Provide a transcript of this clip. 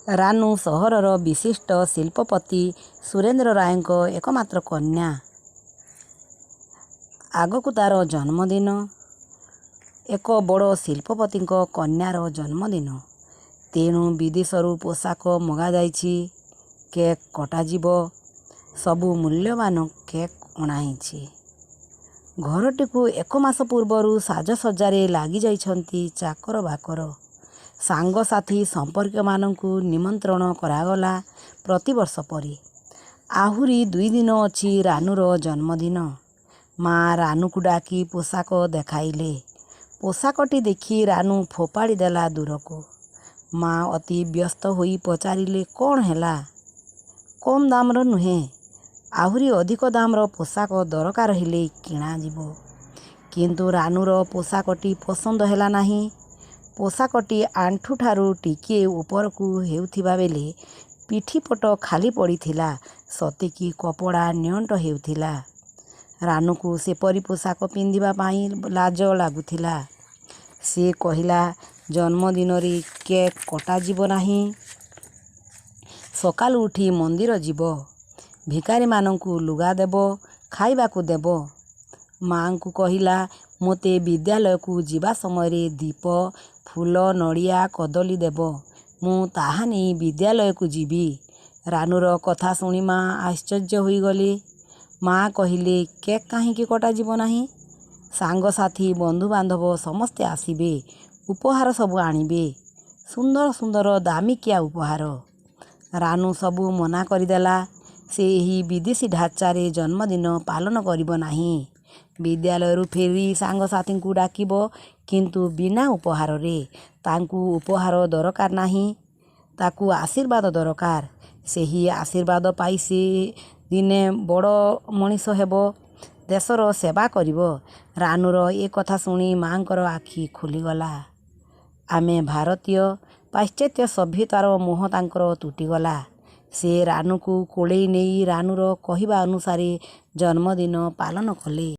ରାନୁ ସହରର ବିଶିଷ୍ଟ ଶିଳ୍ପପତି ସୁରେନ୍ଦ୍ର ରାୟଙ୍କ ଏକମାତ୍ର କନ୍ୟା। ଆଗକୁ ତା'ର ଜନ୍ମଦିନ। ଏକ ବଡ଼ ଶିଳ୍ପପତିଙ୍କ କନ୍ୟାର ଜନ୍ମଦିନ। ତେଣୁ ବିଦେଶରୁ ପୋଷାକ ମଗାଯାଇଛି, କେକ୍ କଟାଯିବ, ସବୁ ମୂଲ୍ୟବାନ କେକ୍ ଅଣାହେଇଛି। ଘରଟିକୁ 1 ମାସ ପୂର୍ବରୁ ସାଜସଜ୍ଜାରେ ଲାଗିଯାଇଛନ୍ତି ଚାକର ବାକର। ସାଙ୍ଗସାଥି ସମ୍ପର୍କୀୟମାନଙ୍କୁ ନିମନ୍ତ୍ରଣ କରାଗଲା ପ୍ରତିବର୍ଷ ପରି। ଆହୁରି 2 ଦିନ ଅଛି ରାନୁର ଜନ୍ମଦିନ। ମା' ରାନୁକୁ ଡାକି ପୋଷାକ ଦେଖାଇଲେ। ପୋଷାକଟି ଦେଖି ରାନୁ ଫୋପାଡ଼ି ଦେଲା ଦୂରକୁ। ମା' ଅତି ବ୍ୟସ୍ତ ହୋଇ ପଚାରିଲେ, କ'ଣ ହେଲା? କମ୍ ଦାମର ନୁହେଁ, ଆହୁରି ଅଧିକ ଦାମର ପୋଷାକ ଦରକାର ହେଲେ କିଣାଯିବ। କିନ୍ତୁ ରାନୁର ପୋଷାକଟି ପସନ୍ଦ ହେଲା ନାହିଁ। ପୋଷାକଟି ଆଣ୍ଠୁଠାରୁ ଟିକିଏ ଉପରକୁ ହେଉଥିବା ବେଳେ ପିଠିପଟ ଖାଲି ପଡ଼ିଥିଲା, ସତେକି କପଡ଼ା ନିଅଣ୍ଟ ହେଉଥିଲା। ରାନୁକୁ ସେପରି ପୋଷାକ ପିନ୍ଧିବା ପାଇଁ ଲାଜ ଲାଗୁଥିଲା। ସେ କହିଲା, ଜନ୍ମଦିନରେ କେକ୍ କଟାଯିବ ନାହିଁ। ସକାଳୁ ଉଠି ମନ୍ଦିର ଯିବ, ଭିକାରୀମାନଙ୍କୁ ଲୁଗା ଦେବ, ଖାଇବାକୁ ଦେବ। ମା'ଙ୍କୁ କହିଲା, ମୋତେ ବିଦ୍ୟାଳୟକୁ ଯିବା ସମୟରେ ଦୀପ, ଫୁଲ, ନଡ଼ିଆ, କଦଳୀ ଦେବ। ମୁଁ ତାହା ନେଇ ବିଦ୍ୟାଳୟକୁ ଯିବି। ରାନୁର କଥା ଶୁଣି ମା' ଆଶ୍ଚର୍ଯ୍ୟ ହୋଇଗଲେ। ମା' କହିଲେ, କେକ୍ କାହିଁକି କଟାଯିବ ନାହିଁ? ସାଙ୍ଗସାଥି, ବନ୍ଧୁବାନ୍ଧବ ସମସ୍ତେ ଆସିବେ, ଉପହାର ସବୁ ଆଣିବେ, ସୁନ୍ଦର ସୁନ୍ଦର ଦାମିକିଆ ଉପହାର। ରାନୁ ସବୁ ମନା କରିଦେଲା। ସେ ଏହି ବିଦେଶୀ ଢାଞ୍ଚାରେ ଜନ୍ମଦିନ ପାଳନ କରିବ ନାହିଁ। ବିଦ୍ୟାଳୟରୁ ଫେରି ସାଙ୍ଗସାଥୀଙ୍କୁ ଡାକିବ, କିନ୍ତୁ ବିନା ଉପହାରରେ। ତାଙ୍କୁ ଉପହାର ଦରକାର ନାହିଁ, ତାକୁ ଆଶୀର୍ବାଦ ଦରକାର। ସେହି ଆଶୀର୍ବାଦ ପାଇ ସେ ଦିନେ ବଡ଼ ମଣିଷ ହେବ, ଦେଶର ସେବା କରିବ। ରାନୁର ଏ କଥା ଶୁଣି ମା'ଙ୍କର ଆଖି ଖୋଲିଗଲା। ଆମେ ଭାରତୀୟ, ପାଶ୍ଚାତ୍ୟ ସଭ୍ୟତାର ମୋହ ତାଙ୍କର ତୁଟିଗଲା। ସେ ରାନୁକୁ କୋଳେଇ ନେଇ ରାନୁର କହିବା ଅନୁସାରେ ଜନ୍ମଦିନ ପାଳନ କଲେ।